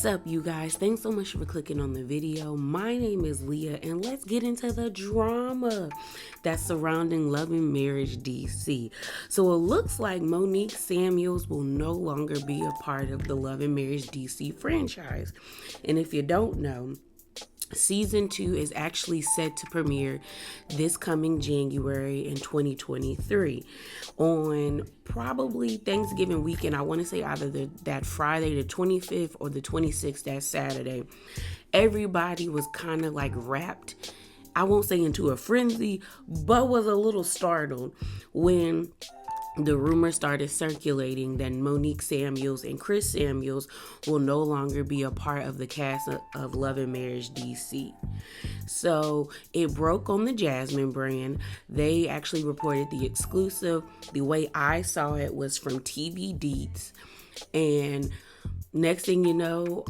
What's up, you guys? Thanks so much for clicking on the video. My name is Leah, and let's get into the drama that's surrounding Love and Marriage DC. So it looks like Monique Samuels will no longer be a part of the Love and Marriage DC franchise. And if you don't know, Season 2 is actually set to premiere this coming January in 2023 on probably Thanksgiving weekend. I want to say either that Friday the 25th or the 26th, that Saturday. Everybody was kind of like wrapped, I won't say into a frenzy, but was a little startled when the rumor started circulating that Monique Samuels and Chris Samuels will no longer be a part of the cast of Love and Marriage DC. So it broke on the Jasmine brand. They actually reported the exclusive. The way I saw it was from TV Deets. And next thing you know,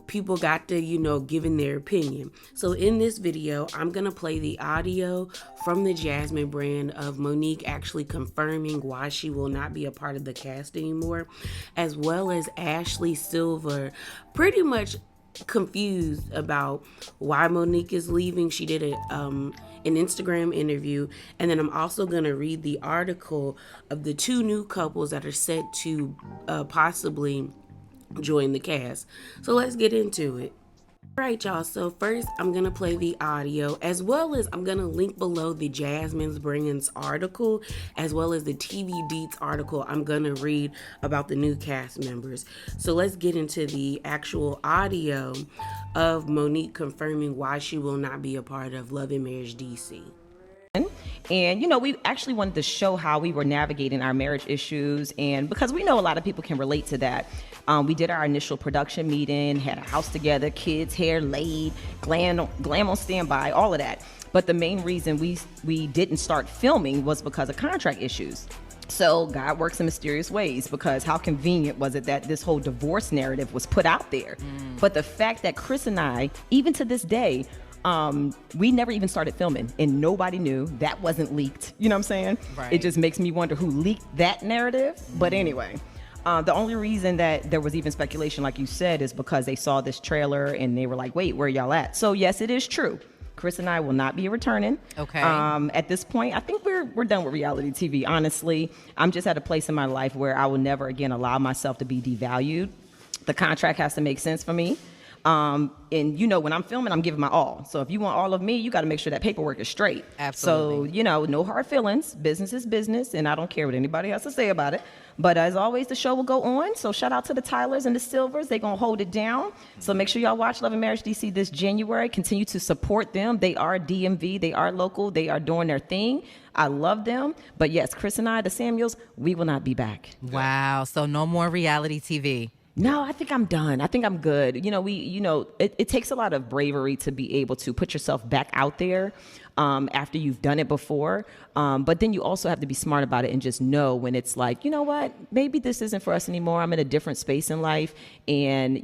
people got to, giving their opinion. So in this video, I'm going to play the audio from the Jasmine brand of Monique actually confirming why she will not be a part of the cast anymore, as well as Ashley Silver pretty much confused about why Monique is leaving. She did an Instagram interview, and then I'm also going to read the article of the two new couples that are set to possibly join the cast. So let's get into it. All right, y'all. So first, I'm going to play the audio, as well as I'm going to link below the Jasmine's Brand's article, as well as the TV Deets article I'm going to read about the new cast members. So let's get into the actual audio of Monique confirming why she will not be a part of Love and Marriage DC. And, we actually wanted to show how we were navigating our marriage issues. And because we know a lot of people can relate to that, we did our initial production meeting, had a house together, kids' hair laid, glam on standby, all of that. But the main reason we didn't start filming was because of contract issues. So God works in mysterious ways, because how convenient was it that this whole divorce narrative was put out there? But the fact that Chris and I, even to this day, we never even started filming and nobody knew. That wasn't leaked. You know what I'm saying? Right. It just makes me wonder who leaked that narrative. But anyway, the only reason that there was even speculation, like you said, is because they saw this trailer and they were like, wait, where y'all at? So yes, it is true. Chris and I will not be returning. Okay. At this point, I think we're done with reality TV. Honestly, I'm just at a place in my life where I will never again allow myself to be devalued. The contract has to make sense for me. And when I'm filming, I'm giving my all. So if you want all of me, you got to make sure that paperwork is straight. Absolutely. So, no hard feelings. Business is business, and I don't care what anybody has to say about it. But as always, the show will go on. So shout out to the Tylers and the Silvers. They're going to hold it down. So make sure y'all watch Love and Marriage DC this January. Continue to support them. They are DMV. They are local. They are doing their thing. I love them. But yes, Chris and I, the Samuels, we will not be back. Wow. So no more reality TV. No, I think I'm done. I think I'm good. It takes a lot of bravery to be able to put yourself back out there after you've done it before. But then you also have to be smart about it and just know when it's like, you know what, maybe this isn't for us anymore. I'm in a different space in life. And,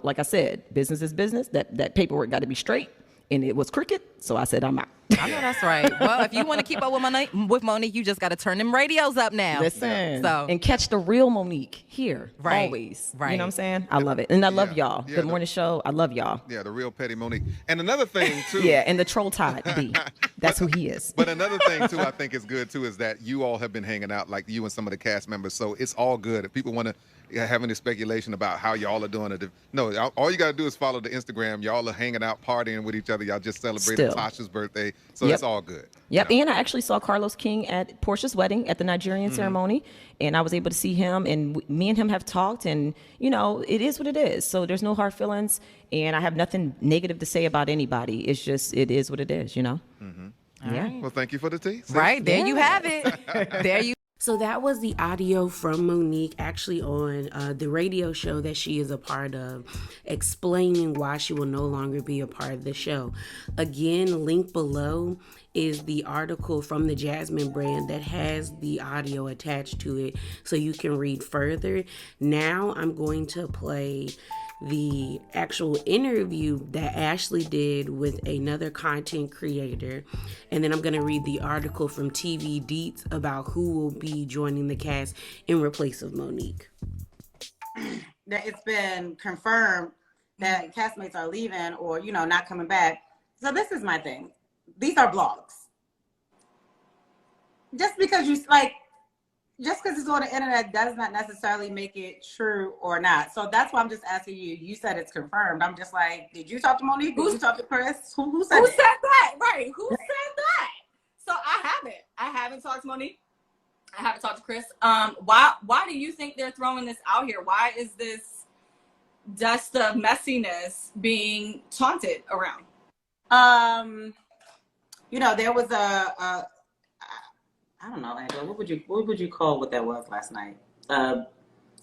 like I said, business is business. That paperwork got to be straight. And it was crooked. So I said, I'm out. I know that's right. Well, if you want to keep up with Monique, you just got to turn them radios up now. Listen. So. And catch the real Monique here. Right. Always. Right. You know what I'm saying? I love it. And I love y'all. Yeah, Good morning show. I love y'all. Yeah, the real petty Monique. And another thing, too. Yeah, and the troll Todd B. That's who he is. But another thing, too, I think is good, too, is that you all have been hanging out, like you and some of the cast members. So it's all good. If people want to have any speculation about how y'all are doing it, no, all you got to do is follow the Instagram. Y'all are hanging out, partying with each other. Y'all just celebrated Tasha's birthday. So It's all good. Yep. And I actually saw Carlos King at Portia's wedding at the Nigerian ceremony, and I was able to see him, and me and him have talked, and it is what it is. So there's no hard feelings, and I have nothing negative to say about anybody. It's just, it is what it is, Yeah. Right. Well, thank you for the tea. Right. There you have it. There you. So that was the audio from Monique actually on the radio show that she is a part of, explaining why she will no longer be a part of the show. Again, link below is the article from the Jasmine brand that has the audio attached to it so you can read further. Now I'm going to play the actual interview that Ashley did with another content creator, and then I'm going to read the article from TV Deets about who will be joining the cast in replace of Monique. That it's been confirmed that castmates are leaving or, you know, not coming back. So this is my thing. These are blogs. Just because it's on the internet does not necessarily make it true or not. So that's why I'm just asking you. You said it's confirmed. I'm just like, did you talk to Monique? Did you talk to Chris? Who said that? Right. Who said that? So I haven't talked to Monique. I haven't talked to Chris. Why do you think they're throwing this out here? Why is this dust of messiness being taunted around? You know, there was I don't know, Angela. What would you call what that was last night?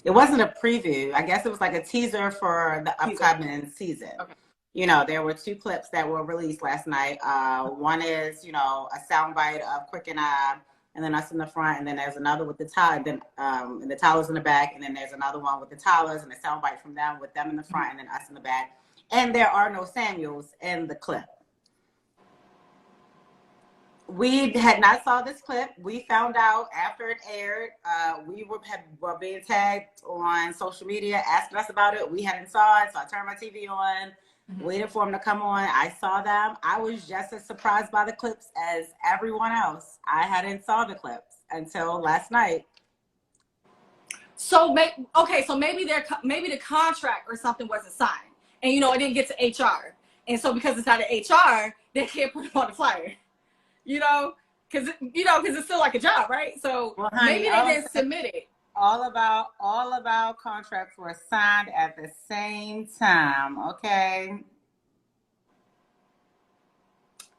It wasn't a preview. I guess it was like a teaser for the upcoming season. Okay. You know, there were 2 clips that were released last night. One is, you know, a soundbite of Quick and I, and then us in the front, and then there's another with the Tyler, and the Tylers in the back, and then there's another one with the Tylers and a soundbite from them with them in the front, and then us in the back. And there are no Samuels in the clip. We had not saw this clip. We found out after it aired. We were being tagged on social media, asking us about it. We hadn't saw it, so I turned my TV on, waited for them to come on. I saw them. I was just as surprised by the clips as everyone else. I hadn't saw the clips until last night. So maybe the contract or something wasn't signed, and you know it didn't get to HR, and so because it's not an HR, they can't put it on the flyer. You know, because it's still like a job, right? So well, honey, maybe they didn't submit it. All of our contracts were signed at the same time. Okay.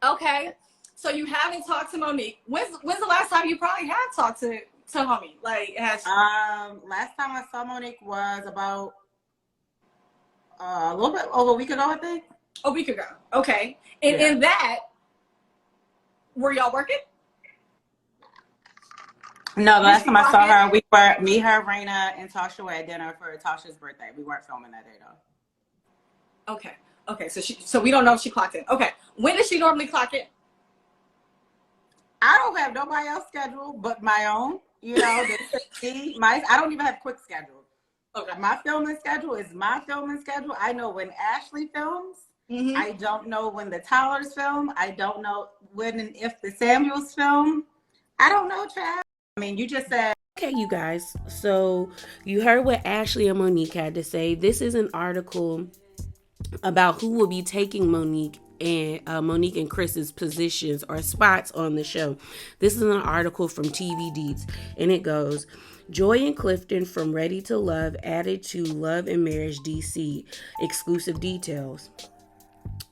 Okay. So you haven't talked to Monique. When's the last time you probably have talked to homie? Like, last time I saw Monique was about a little bit over a week ago, I think. A week ago. Okay. And in that, were y'all working? No, the last time I saw her, we were me, her, Raina, and Tasha were at dinner for Tasha's birthday. We weren't filming that day though. Okay. So we don't know if she clocked in. Okay. When does she normally clock in? I don't have nobody else's schedule but my own. You know, I don't even have quick schedule. Okay. My filming schedule is my filming schedule. I know when Ashley films. Mm-hmm. I don't know when the Tylers film. I don't know when and if the Samuels film. I don't know, Chad. I mean, you just said. Okay, you guys. So you heard what Ashley and Monique had to say. This is an article about who will be taking Monique and Chris's positions or spots on the show. This is an article from TV Deets, and it goes, Joy and Clifton from Ready to Love added to Love and Marriage DC. Exclusive details.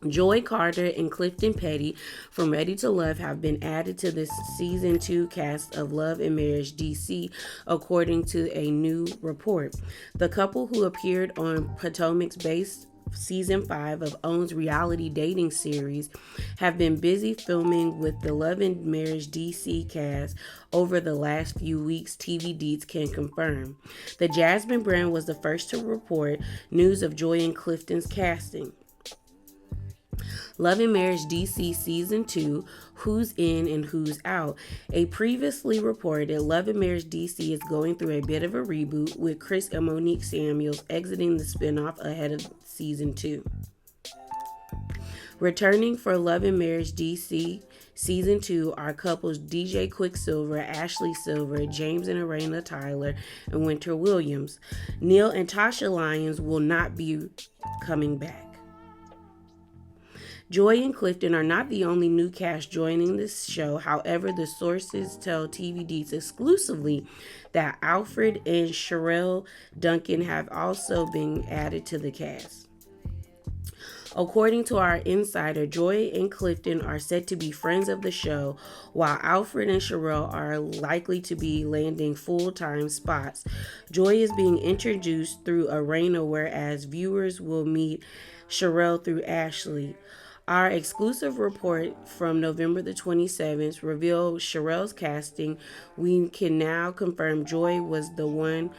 Joy Carter and Clifton Petty from Ready to Love have been added to the season 2 cast of Love and Marriage DC, according to a new report. The couple, who appeared on Potomac's based season 5 of OWN's reality dating series, have been busy filming with the Love and Marriage DC cast over the last few weeks, TV Deets can confirm. The Jasmine brand was the first to report news of Joy and Clifton's casting. Love and Marriage DC Season 2, Who's In and Who's Out. A previously reported Love and Marriage DC is going through a bit of a reboot, with Chris and Monique Samuels exiting the spinoff ahead of Season 2. Returning for Love and Marriage DC Season 2 are couples DJ Quicksilver, Ashley Silver, James and Arena Tyler, and Winter Williams. Neil and Tasha Lyons will not be coming back. Joy and Clifton are not the only new cast joining this show. However, the sources tell TV Deets exclusively that Alfred and Sherelle Duncan have also been added to the cast. According to our insider, Joy and Clifton are said to be friends of the show, while Alfred and Sherelle are likely to be landing full-time spots. Joy is being introduced through Arena, whereas viewers will meet Sherelle through Ashley. Our exclusive report from November the 27th revealed Sherelle's casting. We can now confirm Joy was the one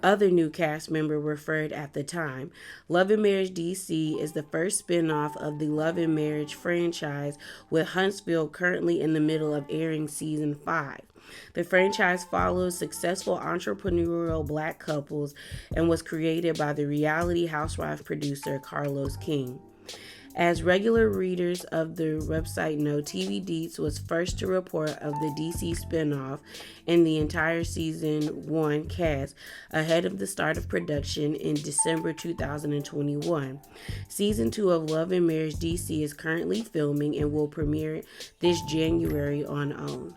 other new cast member referred at the time. Love and Marriage DC is the first spin-off of the Love and Marriage franchise, with Huntsville currently in the middle of airing season 5. The franchise follows successful entrepreneurial black couples and was created by the reality housewife producer Carlos King. As regular readers of the website know, TV Deets was first to report of the DC spinoff and the entire season 1 cast ahead of the start of production in December 2021. Season 2 of Love and Marriage DC is currently filming and will premiere this January on OWN.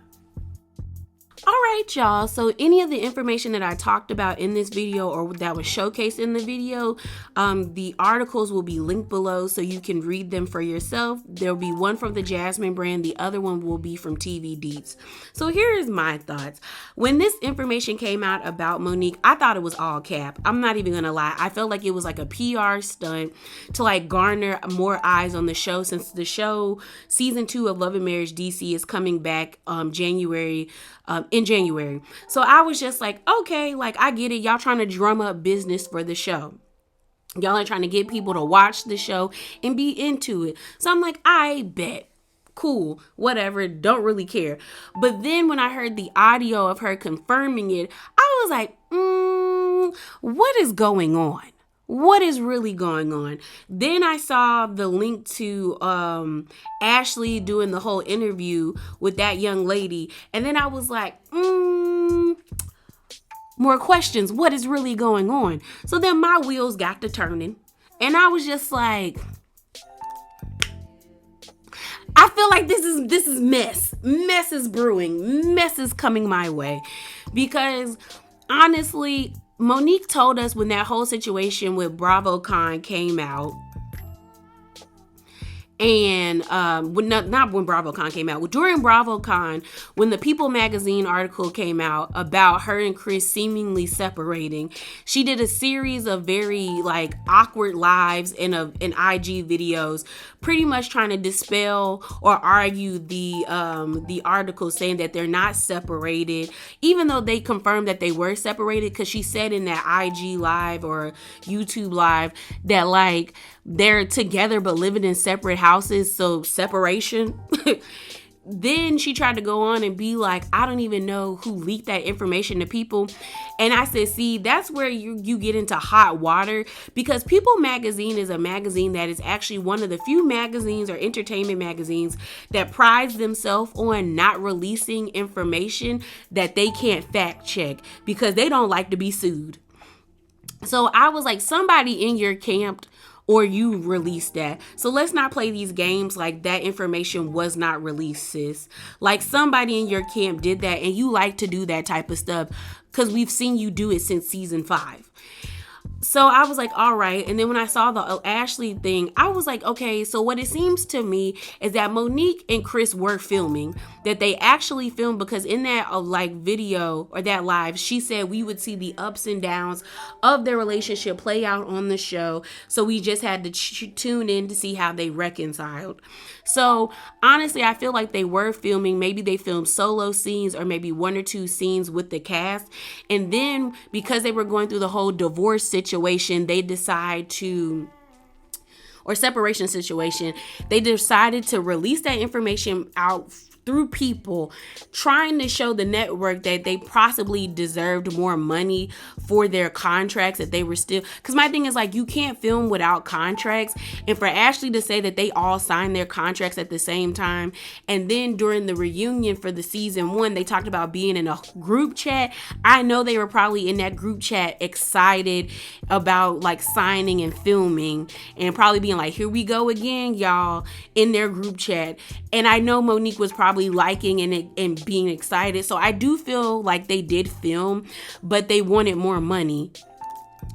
All right, y'all. So any of the information that I talked about in this video or that was showcased in the video, the articles will be linked below so you can read them for yourself. There'll be one from the Jasmine brand. The other one will be from TV Deets. So here is my thoughts. When this information came out about Monique, I thought it was all cap. I'm not even going to lie. I felt like it was like a PR stunt to like garner more eyes on the show, since the show season 2 of Love and Marriage DC is coming back in January. So I was just like, okay, like I get it. Y'all trying to drum up business for the show. Y'all are trying to get people to watch the show and be into it. So I'm like, I bet. Cool, whatever, don't really care. But then when I heard the audio of her confirming it, I was like, what is going on? What is really going on? Then I saw the link to Ashley doing the whole interview with that young lady. And then I was like, more questions. What is really going on? So then my wheels got to turning. And I was just like, I feel like this is mess. Mess is brewing. Mess is coming my way. Because honestly, Monique told us when that whole situation with BravoCon came out, and not when BravoCon came out, during BravoCon, when the People magazine article came out about her and Chris seemingly separating, she did a series of very like awkward lives and IG videos, pretty much trying to dispel or argue the article, saying that they're not separated, even though they confirmed that they were separated, because she said in that IG live or YouTube live that like they're together but living in separate houses, so separation. Then she tried to go on and be like, I don't even know who leaked that information to people. And I said, see, that's where you get into hot water, because People magazine is a magazine that is actually one of the few magazines or entertainment magazines that prides themselves on not releasing information that they can't fact check, because they don't like to be sued. So I was like, somebody in your camp or you released that. So let's not play these games like that information was not released, sis. Like somebody in your camp did that, and you like to do that type of stuff because we've seen you do it since season 5. So I was like, all right. And then when I saw the Ashley thing, I was like, okay, so what it seems to me is that Monique and Chris were filming, that they actually filmed, because in that like video or that live, she said we would see the ups and downs of their relationship play out on the show. So we just had to tune in to see how they reconciled. So honestly, I feel like they were filming. Maybe they filmed solo scenes or maybe 1 or 2 scenes with the cast. And then because they were going through the whole divorce situation, they decide to, or separation situation, they decided to release that information out through People, trying to show the network that they possibly deserved more money for their contracts, that they were still, because my thing is like, you can't film without contracts. And for Ashley to say that they all signed their contracts at the same time, and then during the reunion for the season 1, they talked about being in a group chat. I know they were probably in that group chat excited about like signing and filming, and probably being like, here we go again, y'all, in their group chat. And I know Monique was probably liking and being excited. So I do feel like they did film, but they wanted more money.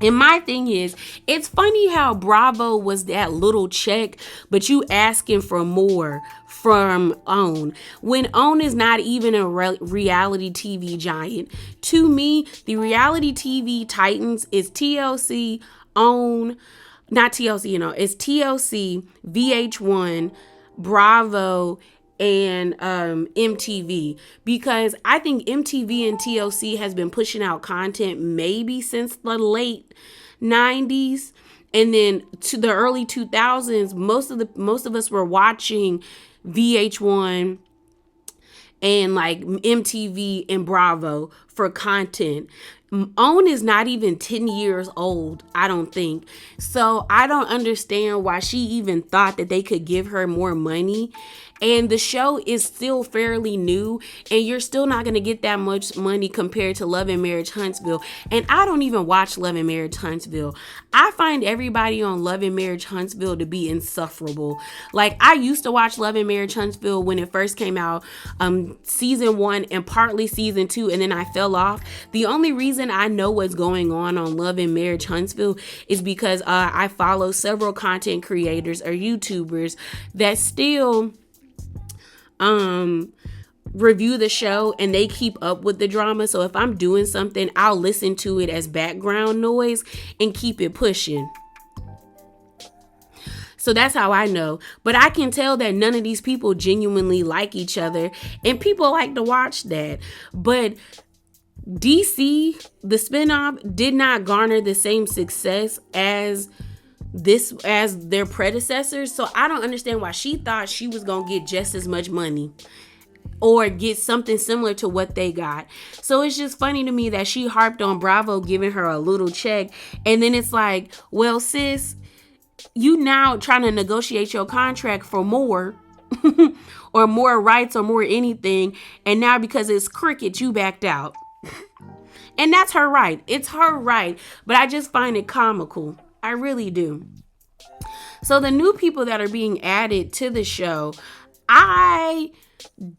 And my thing is, it's funny how Bravo was that little check, but you asking for more from OWN, when OWN is not even a reality TV giant. To me, the reality TV titans is TLC, OWN, not TLC, it's TLC, VH1, Bravo, and MTV, because I think MTV and TLC has been pushing out content maybe since the late 90s, and then to the early 2000s most of us were watching VH1 and like MTV and Bravo for content. OWN is not even 10 years old, I don't think. So I don't understand why she even thought that they could give her more money. And the show is still fairly new, and you're still not going to get that much money compared to Love and Marriage Huntsville. And I don't even watch Love and Marriage Huntsville. I find everybody on Love and Marriage Huntsville to be insufferable. Like, I used to watch Love and Marriage Huntsville when it first came out, season 1 and partly season 2, and then I fell off. The only reason I know what's going on Love and Marriage Huntsville is because I follow several content creators or YouTubers that still review the show, and they keep up with the drama. So if I'm doing something, I'll listen to it as background noise and keep it pushing. So that's how I know. But I can tell that none of these people genuinely like each other, and people like to watch that. But DC, the spinoff, did not garner the same success as their predecessors. So I don't understand why she thought she was gonna get just as much money or get something similar to what they got. So it's just funny to me that she harped on Bravo giving her a little check, and then it's like, well, sis, you now trying to negotiate your contract for more or more rights or more anything, and now because it's cricket, you backed out. And that's her right. It's her right. But I just find it comical. I really do. So the new people that are being added to the show, I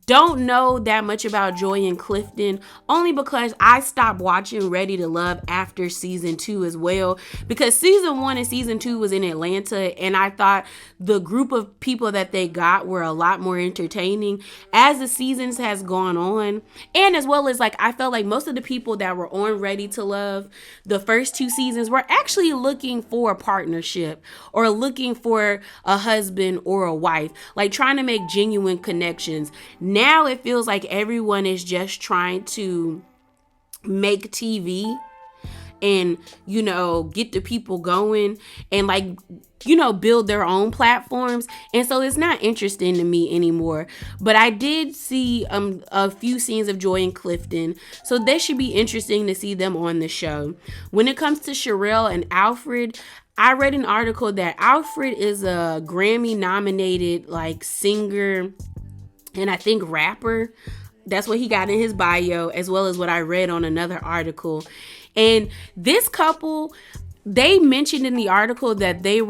don't know that much about Joy and Clifton, only because I stopped watching Ready to Love after season 2 as well, because season 1 and season 2 was in Atlanta, and I thought the group of people that they got were a lot more entertaining as the seasons has gone on. And as well as, like, I felt like most of the people that were on Ready to Love the first 2 seasons were actually looking for a partnership or looking for a husband or a wife, like trying to make genuine connections. Now it feels like everyone is just trying to make TV and, you know, get the people going and, like, you know, build their own platforms. And so it's not interesting to me anymore. But I did see a few scenes of Joy and Clifton, so they should be interesting to see them on the show. When it comes to Sherelle and Alfred, I read an article that Alfred is a Grammy nominated, like, singer and I think rapper. That's what he got in his bio, as well as what I read on another article. And this couple, they mentioned in the article that they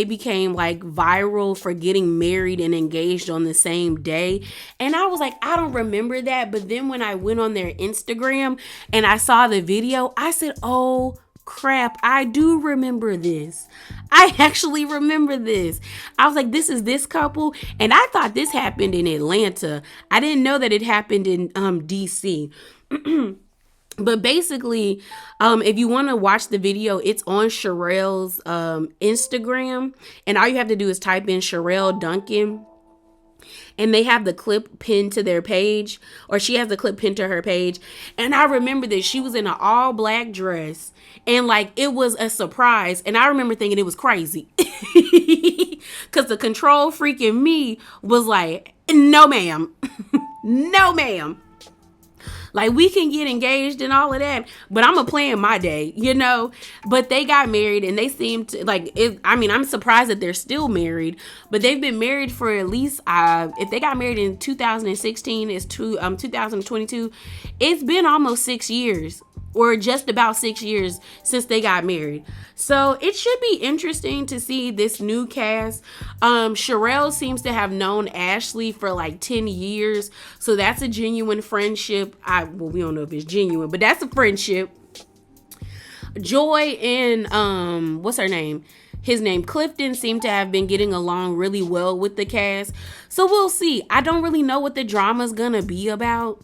became like viral for getting married and engaged on the same day. And I was like, I don't remember that. But then when I went on their Instagram and I saw the video, I said, oh crap, I do remember this. I actually remember this. I was like, this is this couple, and I thought this happened in Atlanta. I didn't know that it happened in DC. But basically, if you want to watch the video, it's on Sherelle's Instagram, and all you have to do is type in Sherelle Duncan, and they have the clip pinned to their page, or she has the clip pinned to her page. And I remember that she was in an all black dress, and like it was a surprise. And I remember thinking it was crazy because the control freak in me was like, no ma'am, no ma'am. Like, we can get engaged and all of that, but I'm a plan my day, you know? But they got married, and they seemed to, like, I'm surprised that they're still married, but they've been married for at least, if they got married in 2016, it's 2022, it's been almost 6 years, or just about 6 years since they got married. So it should be interesting to see this new cast. Sherelle seems to have known Ashley for like 10 years. So that's a genuine friendship. We don't know if it's genuine, but that's a friendship. Joy and, what's her name? His name, Clifton, seemed to have been getting along really well with the cast. So we'll see. I don't really know what the drama's gonna be about,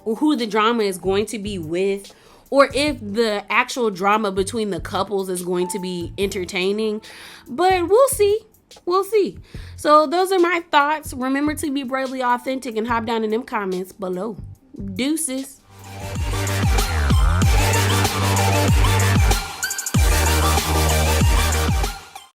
or who the drama is going to be with, or if the actual drama between the couples is going to be entertaining. But we'll see. We'll see. So So those are my thoughts. Remember to be bravely authentic and hop down in them comments below. Deuces.